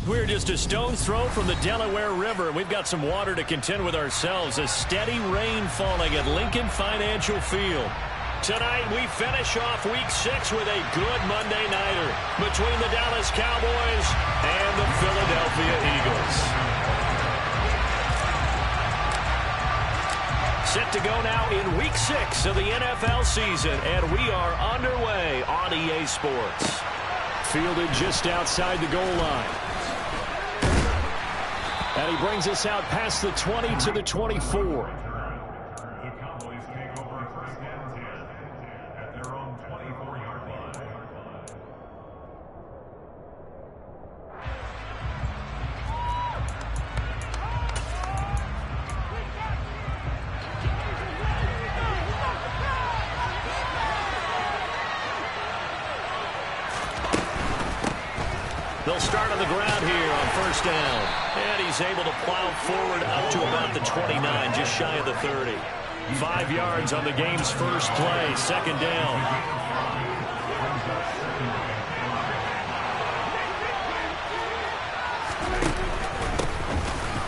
We're just a stone's throw from the Delaware River, and we've got some water to contend with ourselves. A steady rain falling at Lincoln Financial Field. Tonight, we finish off Week 6 with a good Monday nighter between the Dallas Cowboys and the Philadelphia Eagles. Set to go now in Week 6 of the NFL season, and we are underway on EA Sports. Fielded just outside the goal line. And he brings us out past the 20 to the 24. They'll start on the ground here on first down. And he's able to plow forward up to about the 29, just shy of the 30. 5 yards on the game's first play, second down.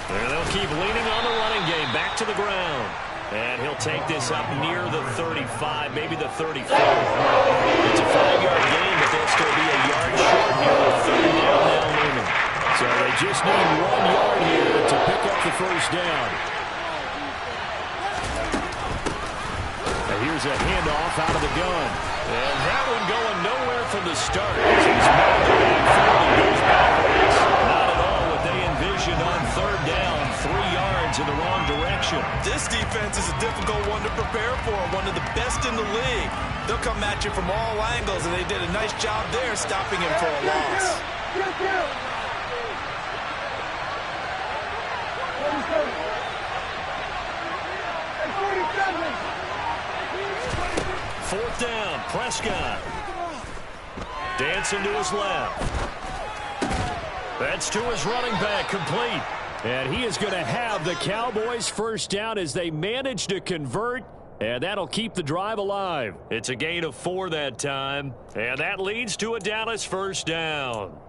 And they'll keep leaning on the running game, back to the ground. And he'll take this up near the 35, maybe the 34. It's a 5-yard gain, but they'll still be a yard short here with third down now looming. So they just need 1 yard here to pick up the first down. And here's a handoff out of the gun. And that one going nowhere from the start. He's moving the backfield and goes backwards. Not at all what they envisioned on third down. 3 yards in the wrong direction. This defense is a difficult one to prepare for, one of the best in the league. They'll come at you from all angles, and they did a nice job there stopping him for a loss. Fourth down, Prescott. Dancing to his left. That's to his running back, complete. And he is going to have the Cowboys first down as they manage to convert, and that'll keep the drive alive. It's a gain of 4 that time, and that leads to a Dallas first down.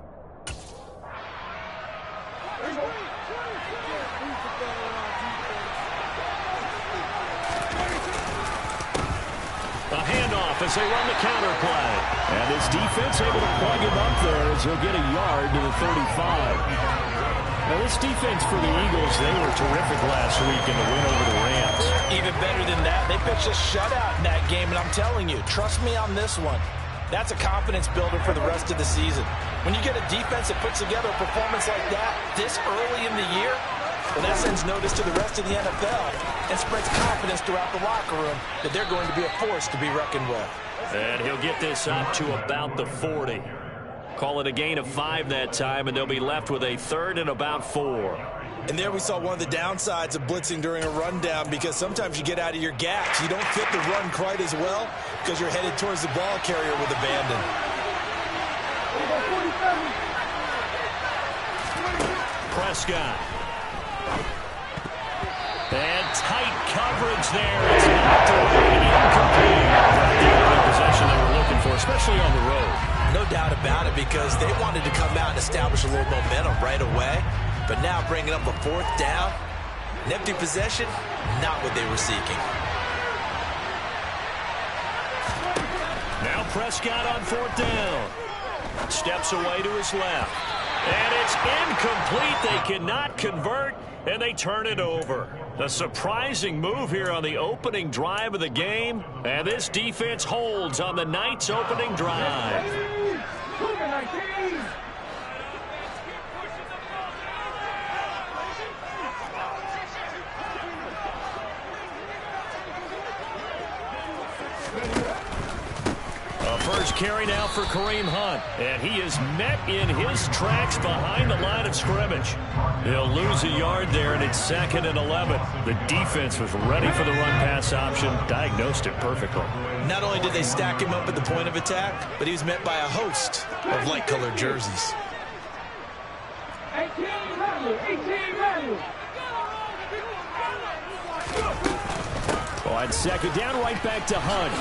A handoff as they run the counter play. And his defense able to plug him up there as he'll get a yard to the 35. Now, this defense for the Eagles, they were terrific last week in the win over the Rams. Even better than that, they pitched a shutout in that game, and I'm telling you, trust me on this one. That's a confidence builder for the rest of the season. When you get a defense that puts together a performance like that this early in the year, well, that sends notice to the rest of the NFL and spreads confidence throughout the locker room that they're going to be a force to be reckoned with. And he'll get this up to about the 40. Call it a gain of 5 that time, and they'll be left with a third and about 4. And there we saw one of the downsides of blitzing during a rundown, because sometimes you get out of your gaps. You don't fit the run quite as well because you're headed towards the ball carrier with abandon. Prescott. And tight coverage there. It's knocked away, incomplete. Not the only possession they were looking for, especially on the road. No doubt about it, because they wanted to come out and establish a little momentum right away. But now bringing up a fourth down, an empty possession, not what they were seeking. Now Prescott on fourth down. Steps away to his left. And it's incomplete. They cannot convert, and they turn it over. A surprising move here on the opening drive of the game. And this defense holds on the night's opening drive. First carry now for Kareem Hunt, and he is met in his tracks behind the line of scrimmage. He'll lose a yard there, and it's 2nd and 11. The defense was ready for the run-pass option, diagnosed it perfectly. Not only did they stack him up at the point of attack, but he was met by a host of light-colored jerseys. 18 value. On second down, right back to Hunt.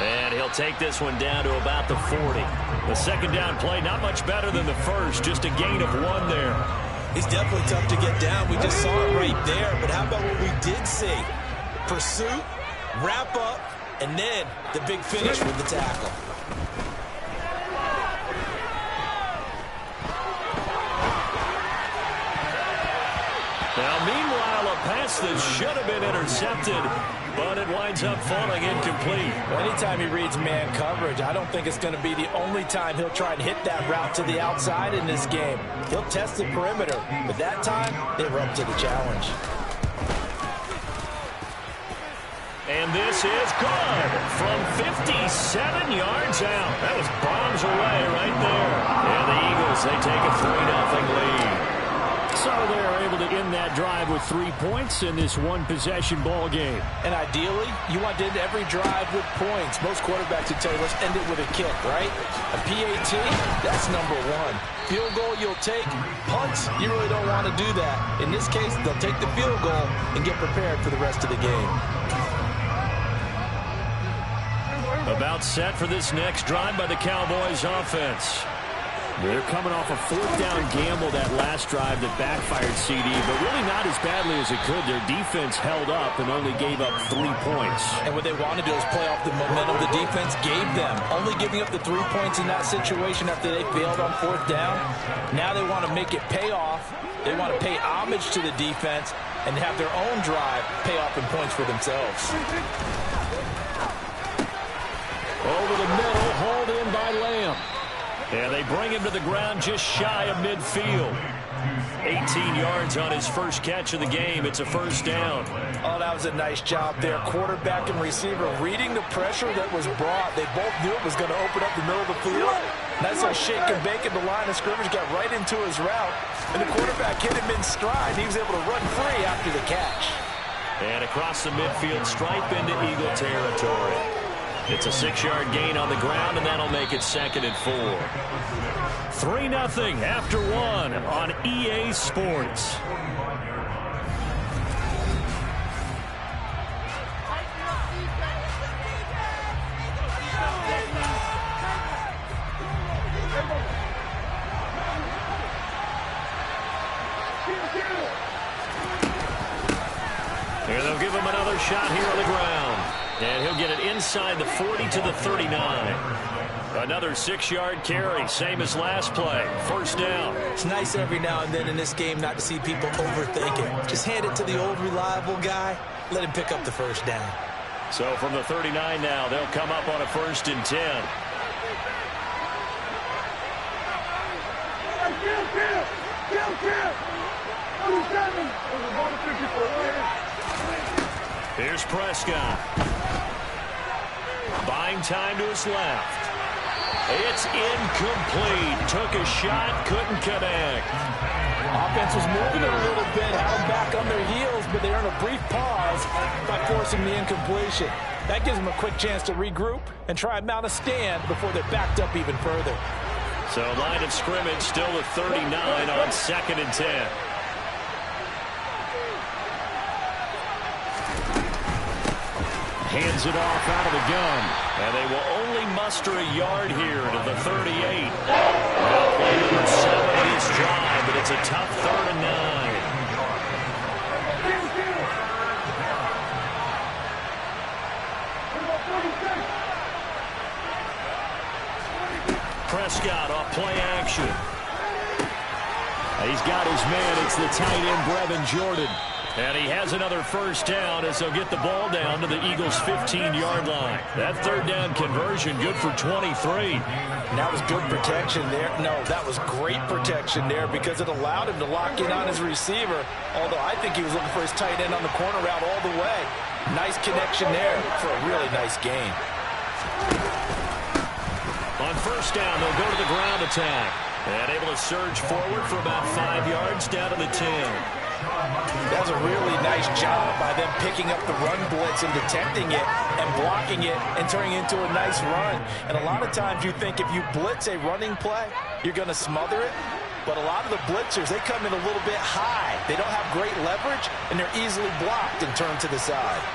And he'll take this one down to about the 40. The second down play, not much better than the first, just a gain of 1 there. He's definitely tough to get down. We just saw it right there. But how about what we did see? Pursuit, wrap up, and then the big finish with the tackle. Now, meanwhile, a pass that should have been intercepted, but it winds up falling incomplete. Anytime he reads man coverage, I don't think it's going to be the only time he'll try and hit that route to the outside in this game. He'll test the perimeter, but that time, they were up to the challenge. And this is good from 57 yards out. That was bombs away right there. And the Eagles, they take a 3-0 lead. So they're able to end that drive with 3 points in this one-possession ball game. And ideally, you want to end every drive with points. Most quarterbacks would tell you, let's end it with a kick, right? A PAT, that's number 1. Field goal you'll take. Punts, you really don't want to do that. In this case, they'll take the field goal and get prepared for the rest of the game. About set for this next drive by the Cowboys offense. They're coming off a 4th down gamble that last drive that backfired CD, but really not as badly as it could. Their defense held up and only gave up 3 points. And what they want to do is play off the momentum the defense gave them. Only giving up the 3 points in that situation after they failed on 4th down. Now they want to make it pay off. They want to pay homage to the defense and have their own drive pay off in points for themselves. Over the middle, hauled in by Lamb. And they bring him to the ground just shy of midfield. 18 yards on his first catch of the game. It's a first down. Oh, that was a nice job there. Quarterback and receiver reading the pressure that was brought. They both knew it was going to open up the middle of the field. Nice little shake and bake at the line of scrimmage. Got right into his route. And the quarterback hit him in stride. He was able to run free after the catch. And across the midfield, stripe into Eagle territory. It's a 6-yard gain on the ground, and that'll make it 2nd and 4. 3-0 after 1 on EA Sports. Here they'll give him another shot here on the ground. And he'll get it inside the 40 to the 39. Another 6-yard carry, same as last play. First down. It's nice every now and then in this game not to see people overthink it. Just hand it to the old reliable guy. Let him pick up the first down. So from the 39 now, they'll come up on a 1st and 10. Here's Prescott. Buying time to his left. It's incomplete. Took a shot, couldn't connect. Offense was moving it a little bit, had them back on their heels, but they earned a brief pause by forcing the incompletion. That gives them a quick chance to regroup and try and mount a stand before they're backed up even further. So line of scrimmage still at 39 on 2nd and 10. Hands it off out of the gun. And they will only muster a yard here to the 38. Now play number 7 of this drive, but it's a tough 3rd and 9. Prescott off play action. He's got his man. It's the tight end, Brevin Jordan. And he has another first down as they'll get the ball down to the Eagles' 15-yard line. That 3rd down conversion good for 23. And that was good protection there. No, that was great protection there because it allowed him to lock in on his receiver, although I think he was looking for his tight end on the corner route all the way. Nice connection there for a really nice gain. On first down, they'll go to the ground attack. And able to surge forward for about 5 yards down to the 10. That was a really nice job by them picking up the run blitz and detecting it and blocking it and turning it into a nice run. And a lot of times you think if you blitz a running play, you're going to smother it. But a lot of the blitzers, they come in a little bit high. They don't have great leverage, and they're easily blocked and turned to the side.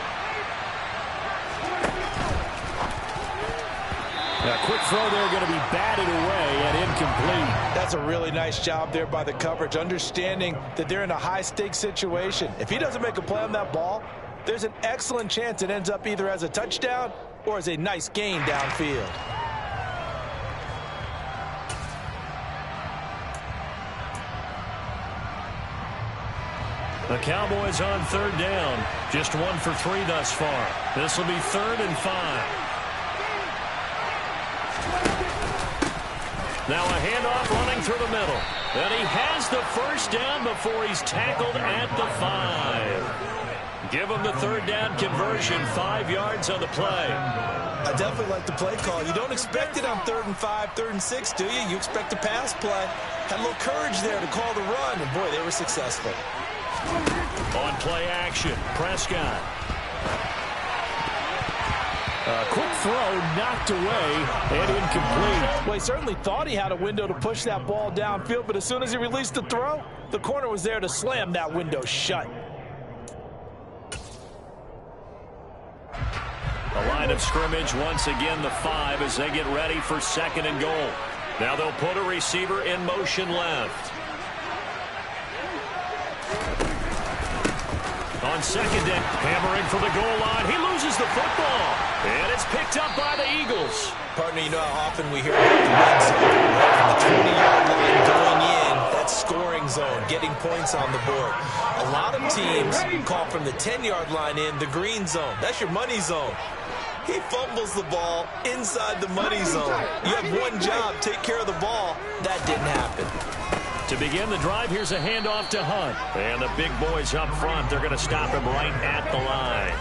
A quick throw there going to be batted away and incomplete. That's a really nice job there by the coverage, understanding that they're in a high-stakes situation. If he doesn't make a play on that ball, there's an excellent chance it ends up either as a touchdown or as a nice gain downfield. The Cowboys on third down. Just 1 for 3 thus far. This will be 3rd and 5. Now a handoff running through the middle. And he has the first down before he's tackled at the 5. Give him the third down conversion, 5 yards on the play. I definitely like the play call. You don't expect it on 3rd and 5, 3rd and 6, do you? You expect a pass play. Had a little courage there to call the run, and boy, they were successful. On play action, Prescott. A quick throw knocked away and incomplete. Well, he certainly thought he had a window to push that ball downfield, but as soon as he released the throw, the corner was there to slam that window shut. The line of scrimmage once again the 5 as they get ready for 2nd and goal. Now they'll put a receiver in motion left. On 2nd down, hammering for the goal line. He loses the football, and it's picked up by the Eagles. Partner, you know how often we hear about the red zone, right from the 20-yard line going in, that scoring zone, getting points on the board. A lot of teams call from the 10-yard line in the green zone. That's your money zone. He fumbles the ball inside the money zone. You have one job, take care of the ball. That didn't happen. To begin the drive, here's a handoff to Hunt. And the big boys up front, they're going to stop him right at the line.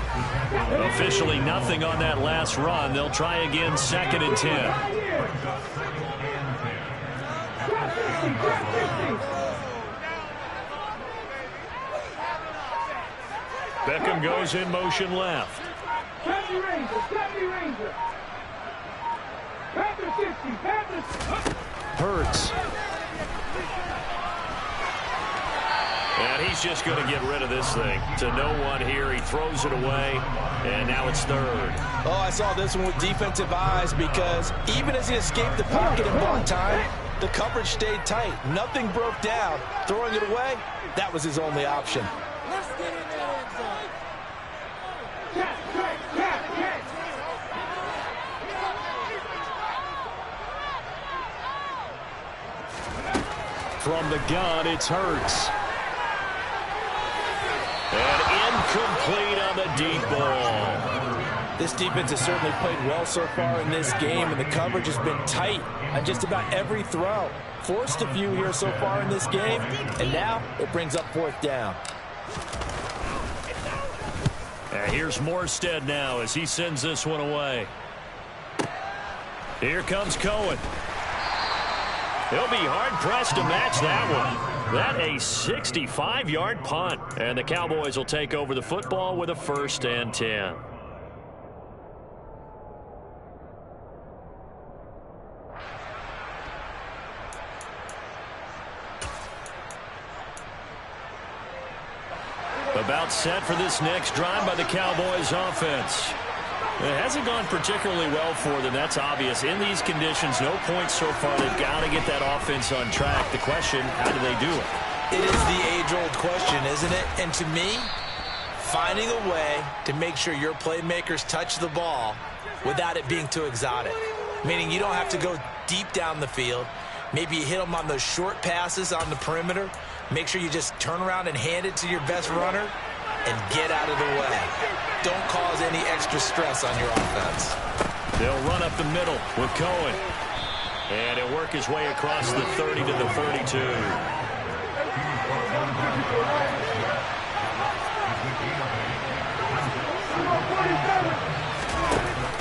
Officially nothing on that last run. They'll try again 2nd and 10. Beckham goes in motion left. Hurts. And he's just going to get rid of this thing. To no one here. He throws it away, and now it's 3rd. Oh, I saw this one with defensive eyes because even as he escaped the pocket and bought time, the coverage stayed tight. Nothing broke down. Throwing it away, that was his only option. Let's get in the end zone. From the gun, it's Hurts. And incomplete on the deep ball. This defense has certainly played well so far in this game, and the coverage has been tight on just about every throw. Forced a few here so far in this game, and now it brings up 4th down. And here's Morstead now as he sends this one away. Here comes Cohen. He'll be hard-pressed to match that one. That a 65-yard punt. And the Cowboys will take over the football with a 1st and 10. About set for this next drive by the Cowboys offense. It hasn't gone particularly well for them. That's obvious. In these conditions, no points so far. They've got to get that offense on track. The question, how do they do it? It is the age-old question, isn't it? And to me, finding a way to make sure your playmakers touch the ball without it being too exotic. Meaning you don't have to go deep down the field. Maybe you hit them on those short passes on the perimeter. Make sure you just turn around and hand it to your best runner and get out of the way. Don't cause any extra stress on your offense. They'll run up the middle with Cohen. And he'll work his way across the 30 to the 32.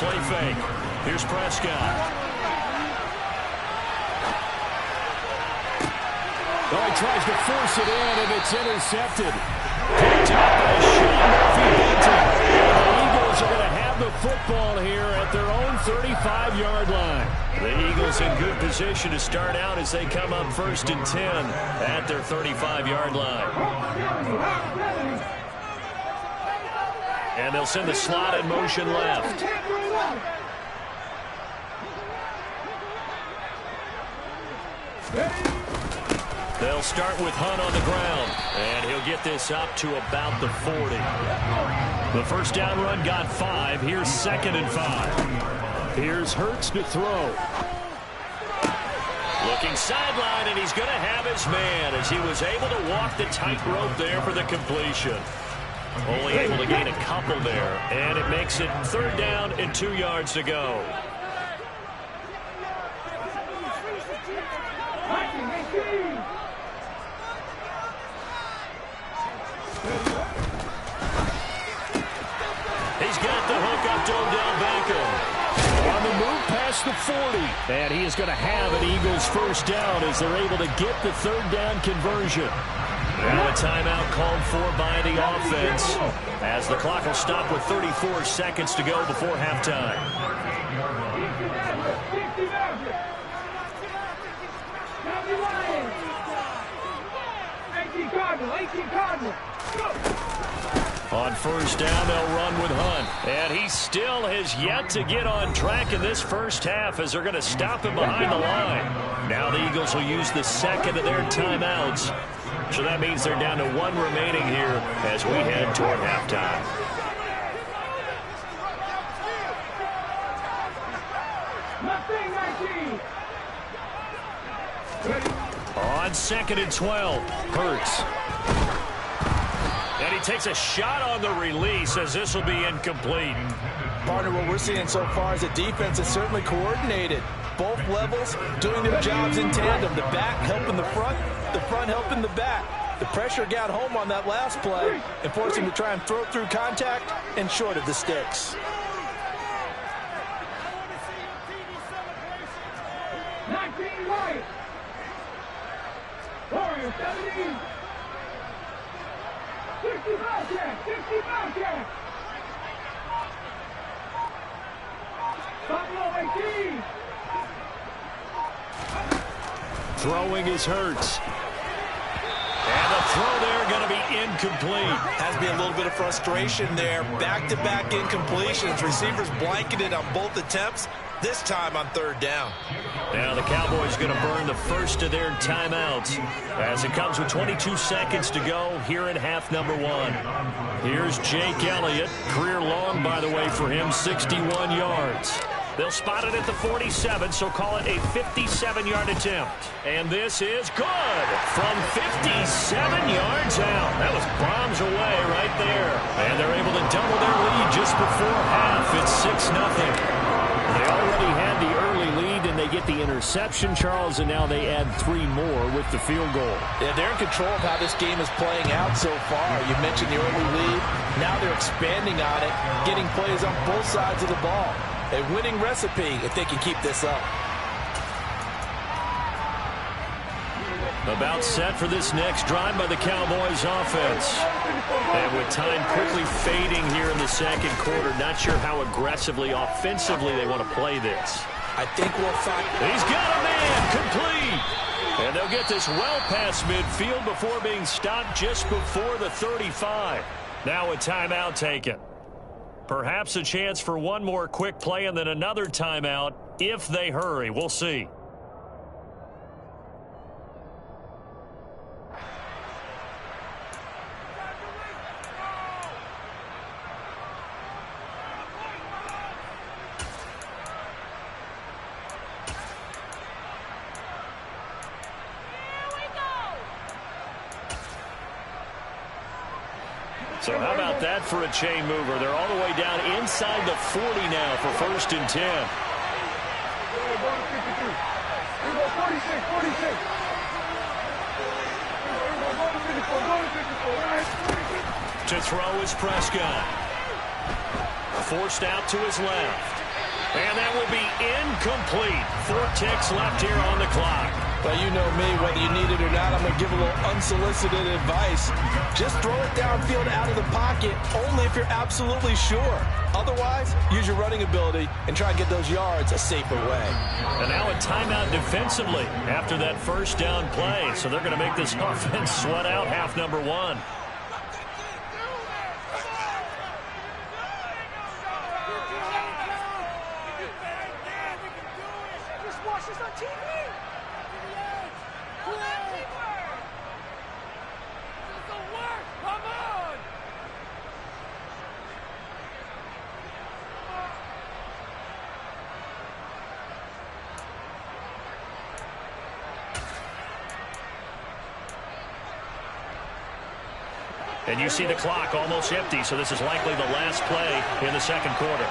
Play fake. Here's Prescott. Oh, he tries to force it in, and it's intercepted. Picked up by Sean Murphy-Bunting. The Eagles are going to have the football here at their own 35-yard line. The Eagles in good position to start out as they come up 1st and 10 at their 35-yard line. And they'll send the slot in motion left. They'll start with Hunt on the ground, and he'll get this up to about the 40. The first down run got 5. Here's 2nd and 5. Here's Hurts to throw. Looking sideline, and he's going to have his man as he was able to walk the tightrope there for the completion. Only able to gain a couple there, and it makes it 3rd down and 2 yards to go. He's got the hook up to Odell Beckham. On the move past the 40. And he is going to have an Eagles first down as they're able to get the 3rd down conversion. Now a timeout called for by the offense as the clock will stop with 34 seconds to go before halftime. On first down, they'll run with Hunt. And he still has yet to get on track in this first half as they're going to stop him behind the line. Now the Eagles will use the 2nd of their timeouts. So that means they're down to 1 remaining here as we head toward halftime. On 2nd and 12, Hurts. And he takes a shot on the release as this will be incomplete. Partner, what we're seeing so far is a defense that's certainly coordinated. Both levels doing their jobs in tandem. The back helping the front helping the back. The pressure got home on that last play and forced him to try and throw through contact and short of the sticks. Throwing is Hurts. And the throw there going to be incomplete. Has to be a little bit of frustration there. Back-to-back incompletions. Receivers blanketed on both attempts, this time on 3rd down. Now the Cowboys going to burn the first of their timeouts as it comes with 22 seconds to go here in half number 1. Here's Jake Elliott. Career long, by the way, for him, 61 yards. They'll spot it at the 47, so call it a 57-yard attempt. And this is good from 57 yards out. That was bombs away right there. And they're able to double their lead just before half. It's 6-0. They already had the early lead, and they get the interception, Charles, and now they add 3 more with the field goal. Yeah, they're in control of how this game is playing out so far. You mentioned the early lead. Now they're expanding on it, getting plays on both sides of the ball. A winning recipe if they can keep this up. About set for this next drive by the Cowboys offense. And with time quickly fading here in the 2nd quarter, not sure how aggressively, offensively they want to play this. I think we'll find... He's got a man, complete. And they'll get this well past midfield before being stopped just before the 35. Now a timeout taken. Perhaps a chance for one more quick play and then another timeout if they hurry. We'll see. So how about that for a chain mover? They're all the way down inside the 40 now for 1st and 10. To throw is Prescott. Forced out to his left. And that will be incomplete. 4 ticks left here on the clock. Well, you know me, whether you need it or not, I'm going to give a little unsolicited advice. Just throw it downfield out of the pocket, only if you're absolutely sure. Otherwise, use your running ability and try and get those yards a safer way. And now a timeout defensively after that first down play. So they're going to make this offense sweat out half number 1. And you see the clock almost empty, so this is likely the last play in the second quarter.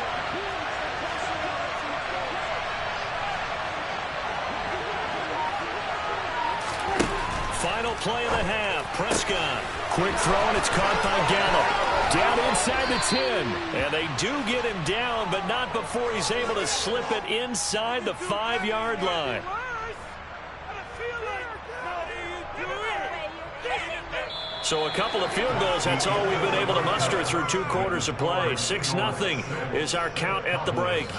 Final play of the half. Prescott. Quick throw, and it's caught by Gallup. Down inside the 10. And they do get him down, but not before he's able to slip it inside the 5-yard line. So a couple of field goals, that's all we've been able to muster through 2 quarters of play. 6-0 is our count at the break.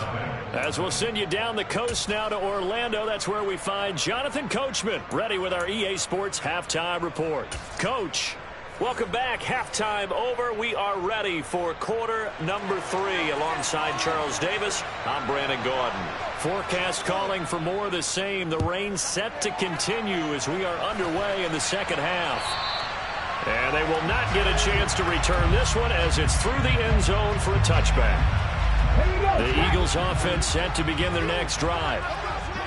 As we'll send you down the coast now to Orlando, that's where we find Jonathan Coachman, ready with our EA Sports Halftime Report. Coach, welcome back. Halftime over. We are ready for quarter number 3. Alongside Charles Davis, I'm Brandon Gordon. Forecast calling for more of the same. The rain set to continue as we are underway in the second half. And they will not get a chance to return this one as it's through the end zone for a touchback. The Eagles offense set to begin their next drive.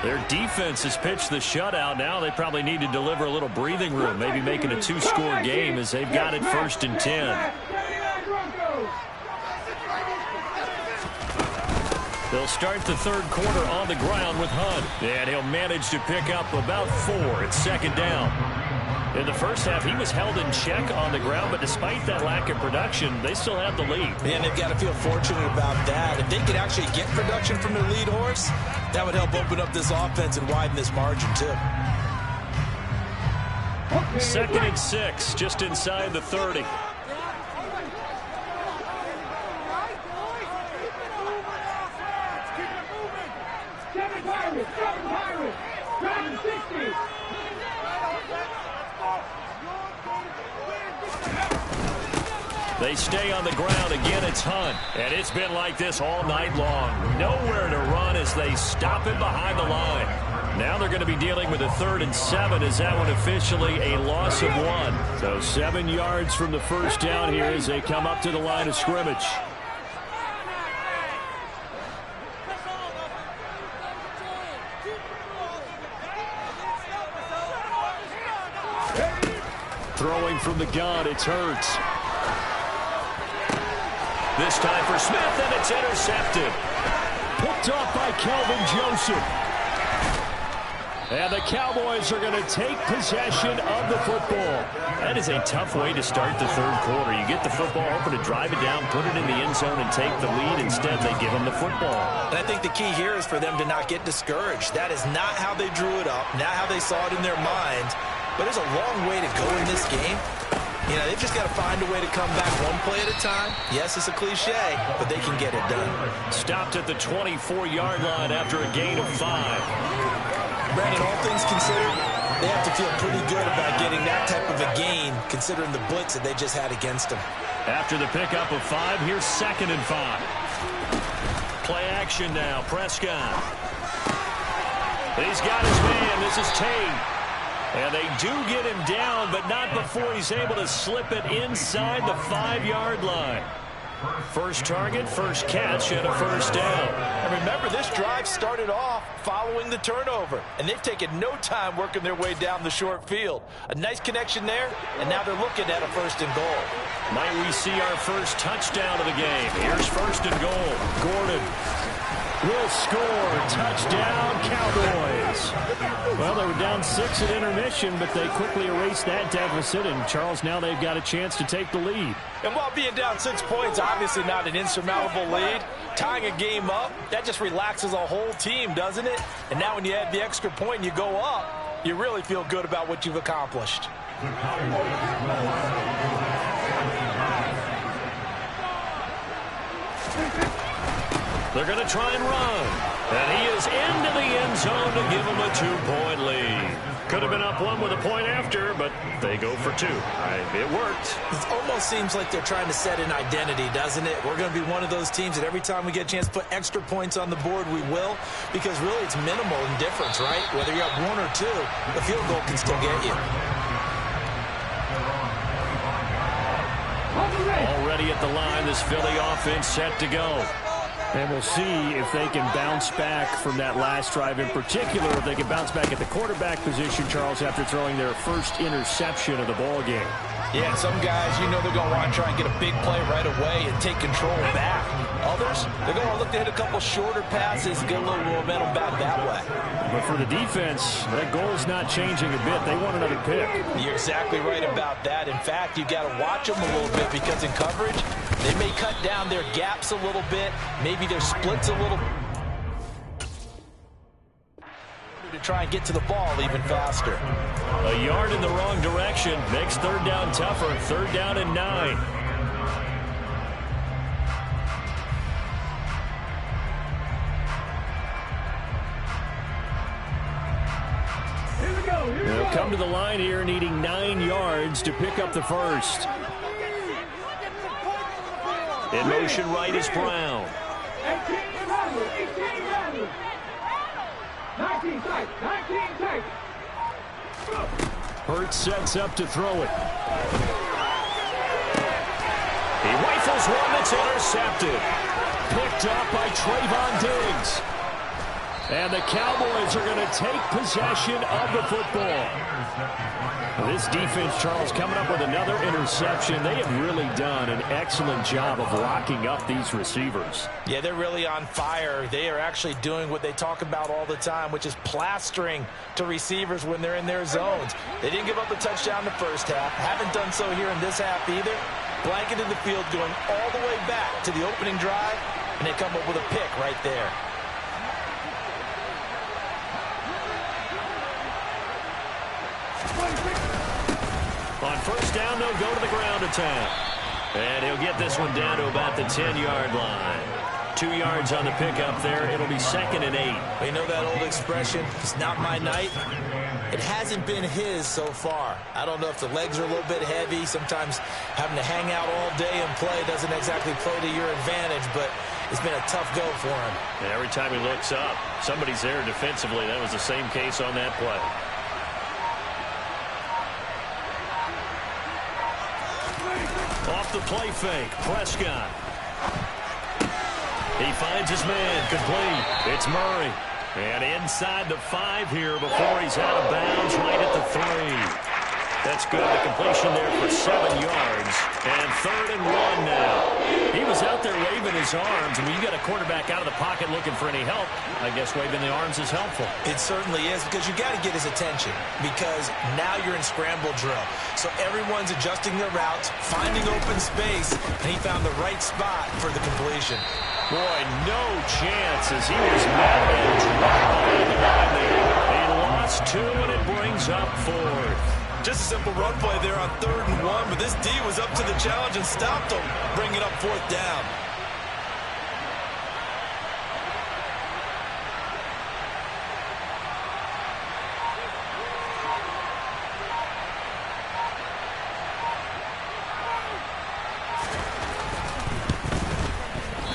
Their defense has pitched the shutout. Now they probably need to deliver a little breathing room, maybe making a 2-score game as they've got it 1st and 10. They'll start the third quarter on the ground with Hunt. And he'll manage to pick up about 4. It's second down. In the first half, he was held in check on the ground, but despite that lack of production, they still have the lead. And they've got to feel fortunate about that. If they could actually get production from their lead horse, that would help open up this offense and widen this margin, too. 2nd and 6, just inside the 30. They stay on the ground. Again, it's Hunt. And it's been like this all night long. Nowhere to run as they stop him behind the line. Now they're going to be dealing with a 3rd and 7 as that one officially a loss of 1. So 7 yards from the first down here as they come up to the line of scrimmage. Throwing from the gun, it's Hurts. This time for Smith, and it's intercepted. Picked off by Kelvin Joseph. And the Cowboys are going to take possession of the football. That is a tough way to start the third quarter. You get the football, hoping to drive it down, put it in the end zone, and take the lead. Instead, they give them the football. And I think the key here is for them to not get discouraged. That is not how they drew it up, not how they saw it in their mind. But there's a long way to go in this game. You know, they've just got to find a way to come back one play at a time. Yes, it's a cliche, but they can get it done. Stopped at the 24-yard line after a gain of 5. Brandon, all things considered, they have to feel pretty good about getting that type of a gain, considering the blitz that they just had against them. After the pickup of 5, here's 2nd and 5. Play action now, Prescott. He's got his man. This is Tate. And they do get him down, but not before he's able to slip it inside the 5-yard line. First target, first catch, and a first down. And remember, this drive started off following the turnover, and they've taken no time working their way down the short field. A nice connection there, and now they're looking at a 1st and goal. Might we see our first touchdown of the game? Here's 1st and goal. Gordon will score. Touchdown, Cowboys. Well, they were down 6 at intermission, but they quickly erased that deficit. And, Charles, now they've got a chance to take the lead. And while being down 6 points, obviously not an insurmountable lead, tying a game up, that just relaxes a whole team, doesn't it? And now when you add the extra point and you go up, you really feel good about what you've accomplished. They're going to try and run. And he is into the end zone to give them a 2-point lead. Could have been up one with a point after, but they go for 2. It worked. It almost seems like they're trying to set an identity, doesn't it? We're going to be one of those teams that every time we get a chance to put extra points on the board, we will, because really it's minimal in difference, right? Whether you're up 1 or 2, the field goal can still get you. Already at the line, this Philly offense set to go. And we'll see if they can bounce back from that last drive in particular, if they can bounce back at the quarterback position, Charles, after throwing their first interception of the ball game. Yeah, some guys, you know they're going to want to try and get a big play right away and take control back. Others, they're going to look to hit a couple shorter passes, get a little momentum back that way. But for the defense, that goal's not changing a bit. They want another pick. You're exactly right about that. In fact, you've got to watch them a little bit because in coverage, they may cut down their gaps a little bit, maybe their splits a little to try and get to the ball even faster. A yard in the wrong direction makes third down tougher. Third down and 9. They'll come to the line here needing 9 yards to pick up the first. In motion right is Brown. 19 tight. Hurts sets up to throw it. He rifles one that's intercepted. Picked up by Trayvon Diggs. And the Cowboys are going to take possession of the football. This defense, Charles, coming up with another interception. They have really done an excellent job of locking up these receivers. Yeah, they're really on fire. They are actually doing what they talk about all the time, which is plastering to receivers when they're in their zones. They didn't give up a touchdown the first half. Haven't done so here in this half either. Blanketed the field going all the way back to the opening drive, and they come up with a pick right there. On first down, they'll go to the ground attack. And he'll get this one down to about the 10-yard line. 2 yards on the pickup there. It'll be 2nd and 8. You know that old expression, it's not my night? It hasn't been his so far. I don't know if the legs are a little bit heavy. Sometimes having to hang out all day and play doesn't exactly play to your advantage, but it's been a tough go for him. And every time he looks up, somebody's there defensively. That was the same case on that play. Off the play fake, Prescott. He finds his man, complete. It's Murray. And inside the 5 here before he's out of bounds, right at the 3. That's good. The completion there for 7 yards. And 3rd and 1 now. He was out there waving his arms. I mean, you got a quarterback out of the pocket looking for any help. I guess waving the arms is helpful. It certainly is, because you got to get his attention, because now you're in scramble drill. So everyone's adjusting their routes, finding open space, and he found the right spot for the completion. Boy, no chance as he was met and dropped on the line there. He lost 2, and it brings up 4th. Just a simple run play there on 3rd and 1, but this D was up to the challenge and stopped him, bringing up 4th down.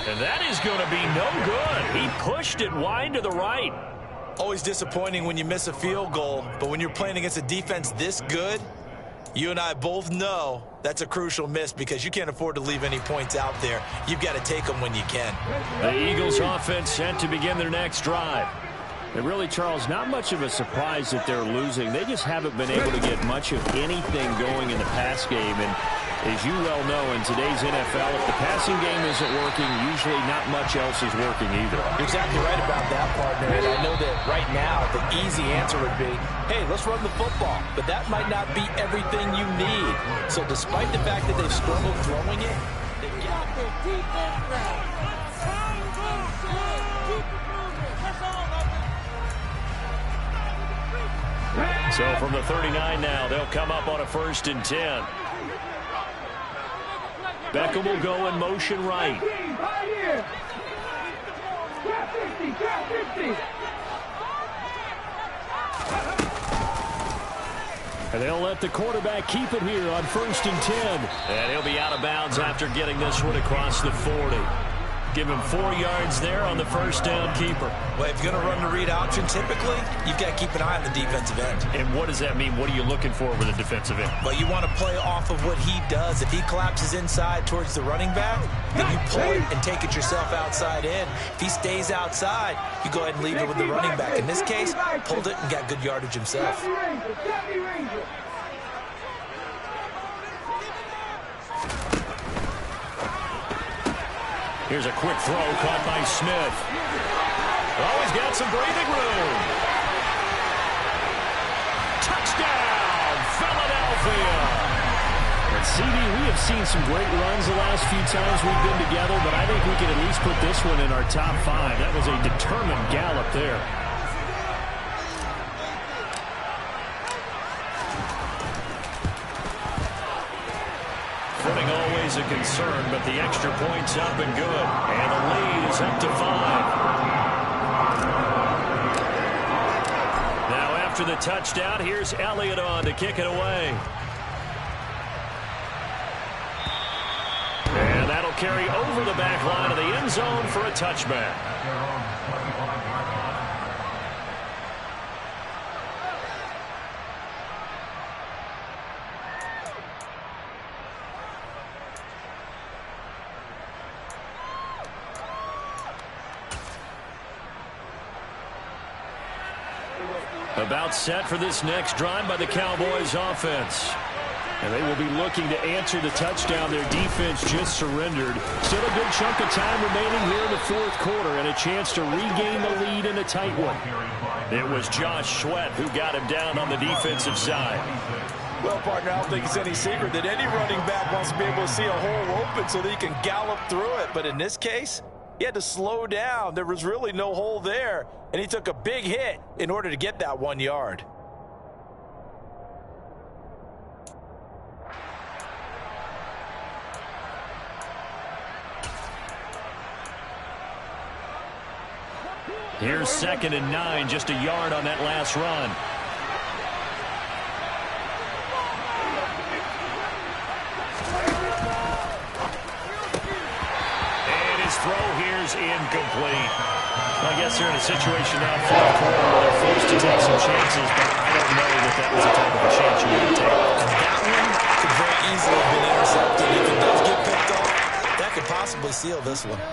And that is going to be no good. He pushed it wide to the right. Always disappointing when you miss a field goal, but when you're playing against a defense this good, you and I both know that's a crucial miss because you can't afford to leave any points out there. You've got to take them when you can. The Eagles offense set to begin their next drive. And really, Charles, not much of a surprise that they're losing. They just haven't been able to get much of anything going in the pass game. And as you well know, in today's NFL, if the passing game isn't working, usually not much else is working either. You're exactly right about that, partner. And I know that right now the easy answer would be, hey, let's run the football. But that might not be everything you need. So despite the fact that they've struggled throwing it, they've got the defense right. So from the 39 now, they'll come up on a 1st and 10. Beckham will go in motion right. And they'll let the quarterback keep it here on 1st and 10. And he'll be out of bounds after getting this one across the 40. Give him 4 yards there on the first down keeper. Well, if you're going to run the read option, typically, you've got to keep an eye on the defensive end. And what does that mean? What are you looking for with a defensive end? Well, you want to play off of what he does. If he collapses inside towards the running back, then you pull it and take it yourself outside in. If he stays outside, you go ahead and leave it with the running back. In this case, pulled it and got good yardage himself. Here's a quick throw caught by Smith. Oh, he's got some breathing room. Touchdown, Philadelphia. And CD, we have seen some great runs the last few times we've been together, but I think we can at least put this one in our top 5. That was a determined gallop there. Footing always a concern, but the extra point's up and good. And the lead is up to 5. Now after the touchdown, here's Elliott on to kick it away. And that'll carry over the back line of the end zone for a touchback. About set for this next drive by the Cowboys offense. And they will be looking to answer the touchdown their defense just surrendered. Still a good chunk of time remaining here in the 4th quarter and a chance to regain the lead in a tight one. It was Josh Sweat who got him down on the defensive side. Well, partner, I don't think it's any secret that any running back wants to be able to see a hole open so that he can gallop through it. But in this case, he had to slow down. There was really no hole there, and he took a big hit in order to get that 1 yard. Here's 2nd and 9, just a yard on that last run. And his throw here's incomplete. I guess they're in a situation now, 4th quarter, where they're forced to take some chances, but I don't know that that was the type of a chance you would take. That one could very easily have been intercepted. If it does get picked off, that could possibly seal this one.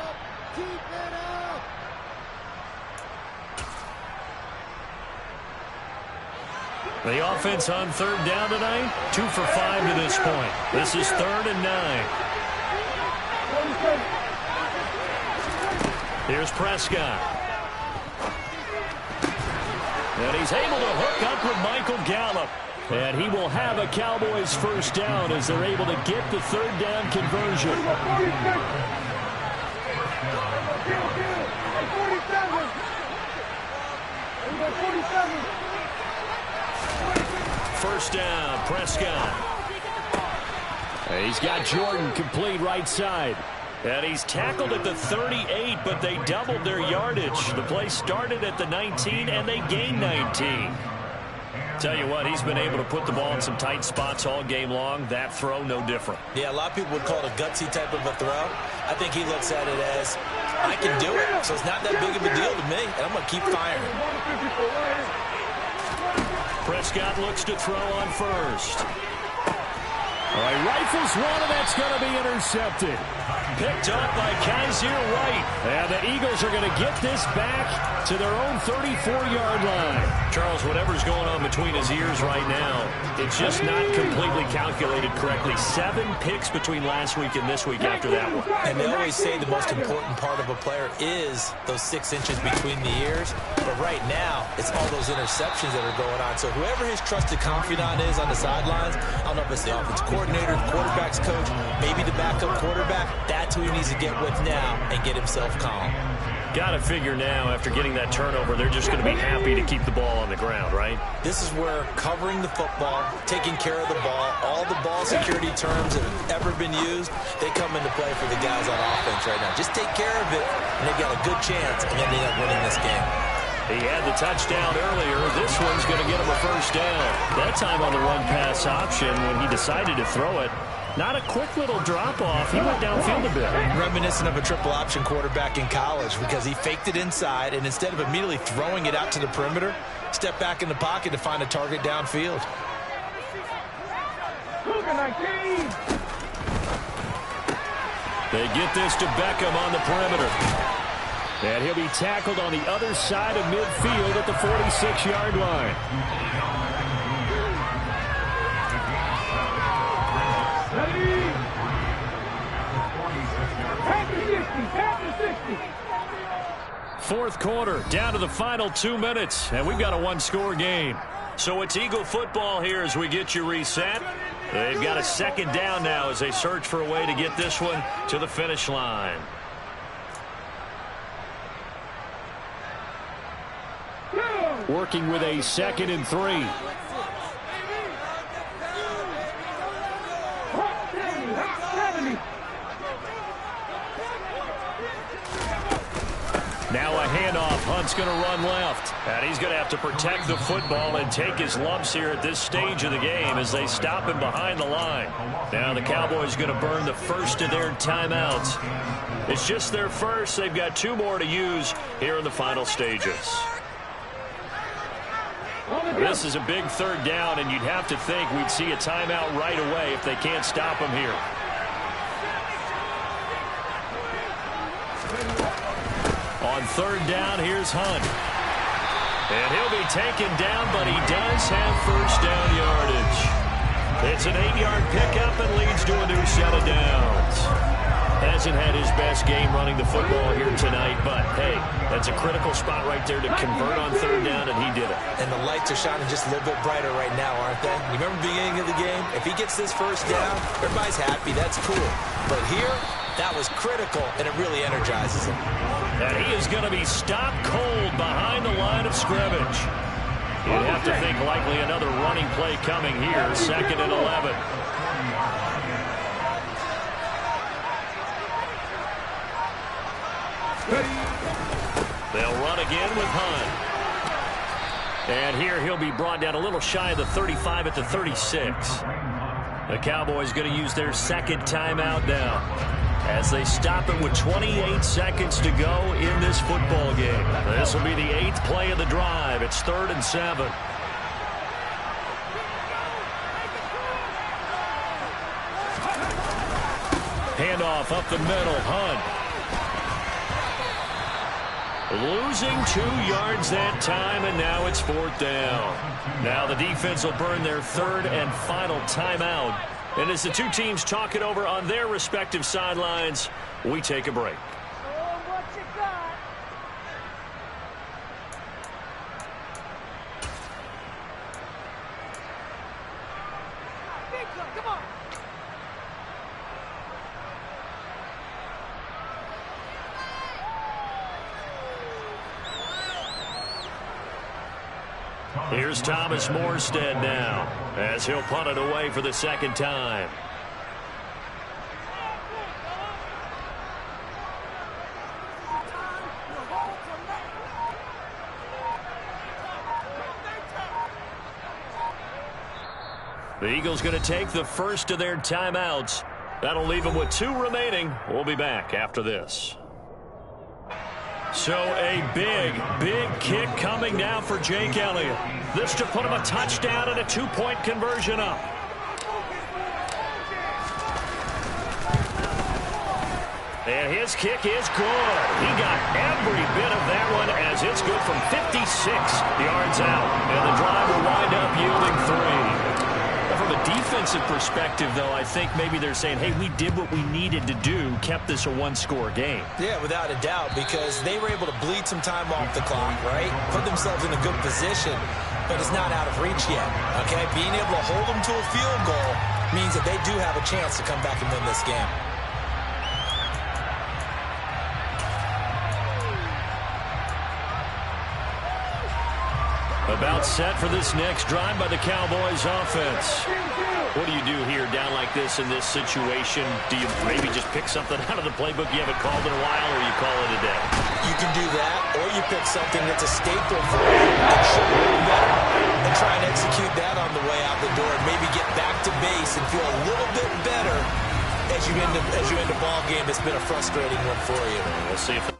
The offense on 3rd down tonight, 2 for 5 to this point. This is 3rd and 9. Here's Prescott. And he's able to hook up with Michael Gallup. And he will have a Cowboys 1st down as they're able to get the 3rd down conversion. First down, Prescott. He's got Jordan complete right side. And he's tackled at the 38, but they doubled their yardage. The play started at the 19, and they gained 19. Tell you what, he's been able to put the ball in some tight spots all game long. That throw, no different. Yeah, a lot of people would call it a gutsy type of a throw. I think he looks at it as, I can do it, so it's not that big of a deal to me, and I'm going to keep firing. Prescott looks to throw on 1st. All right, rifles one, and that's going to be intercepted. Picked up by Kaiser White. And the Eagles are going to get this back to their own 34-yard line. Charles, whatever's going on between his ears right now, it's just not completely calculated correctly. 7 picks between last week and this week after that one. And they always say the most important part of a player is those 6 inches between the ears. But right now, it's all those interceptions that are going on. So whoever his trusted confidant is on the sidelines, I don't know if it's the offensive coordinator, the quarterback's coach, maybe the backup quarterback, that's who he needs to get with now and get himself calm. Got to figure now, after getting that turnover, they're just going to be happy to keep the ball on the ground, right? This is where covering the football, taking care of the ball, all the ball security terms that have ever been used, they come into play for the guys on offense right now. Just take care of it, and they've got a good chance of ending up winning this game. He had the touchdown earlier. This one's going to get him a first down. That time on the run-pass option when he decided to throw it. Not a quick little drop-off. He went downfield a bit. Reminiscent of a triple option quarterback in college because he faked it inside, and instead of immediately throwing it out to the perimeter, stepped back in the pocket to find a target downfield. They get this to Beckham on the perimeter. And he'll be tackled on the other side of midfield at the 46-yard line. Fourth quarter, down to the final 2 minutes, and we've got a one-score game. So it's Eagle football here as we get you reset. They've got a second down now as they search for a way to get this one to the finish line. Working with a 2nd and 3. Now a handoff. Hunt's going to run left. And he's going to have to protect the football and take his lumps here at this stage of the game as they stop him behind the line. Now the Cowboys going to burn the first of their timeouts. It's just their first. They've got 2 more to use here in the final stages. This is a big third down, and you'd have to think we'd see a timeout right away if they can't stop him here. On third down, here's Hunt. And he'll be taken down, but he does have first down yardage. It's an 8-yard pickup and leads to a new set of downs. Hasn't had his best game running the football here tonight, but, hey, that's a critical spot right there to convert on third down, and he did it. And the lights are shining just a little bit brighter right now, aren't they? You remember the beginning of the game? If he gets this first down, everybody's happy. That's cool. But here, that was critical, and it really energizes him. And he is going to be stopped cold behind the line of scrimmage. You'd have to think likely another running play coming here, 2nd and 11. They'll run again with Hunt. And here he'll be brought down a little shy of the 35 at the 36. The Cowboys going to use their 2nd timeout now as they stop it with 28 seconds to go in this football game. This will be the 8th play of the drive. It's 3rd and 7. Handoff up the middle. Hunt. Losing 2 yards that time, and now it's 4th down. Now the defense will burn their 3rd and final timeout. And as the 2 teams talk it over on their respective sidelines, we take a break. Here's Thomas Morstead now as he'll punt it away for the 2nd time. The Eagles going to take the first of their timeouts. That'll leave them with 2 remaining. We'll be back after this. So a big kick coming now for Jake Elliott. This to put him a touchdown and a 2-point conversion up. And his kick is good. He got every bit of that one as it's good from 56 yards out. And the drive will wind up yielding 3. From a defensive perspective, though, I think maybe they're saying, hey, we did what we needed to do, kept this a 1-score game. Yeah, without a doubt, because they were able to bleed some time off the clock, right? Put themselves in a good position, but it's not out of reach yet, okay? Being able to hold them to a field goal means that they do have a chance to come back and win this game. About set for this next drive by the Cowboys offense. What do you do here down like this in this situation? Do you maybe just pick something out of the playbook you haven't called in a while, or you call it a day? You can do that, or you pick something that's a staple for you and should work better and try and execute that on the way out the door and maybe get back to base and feel a little bit better as you end a ball game that's been a frustrating one for you. We'll see if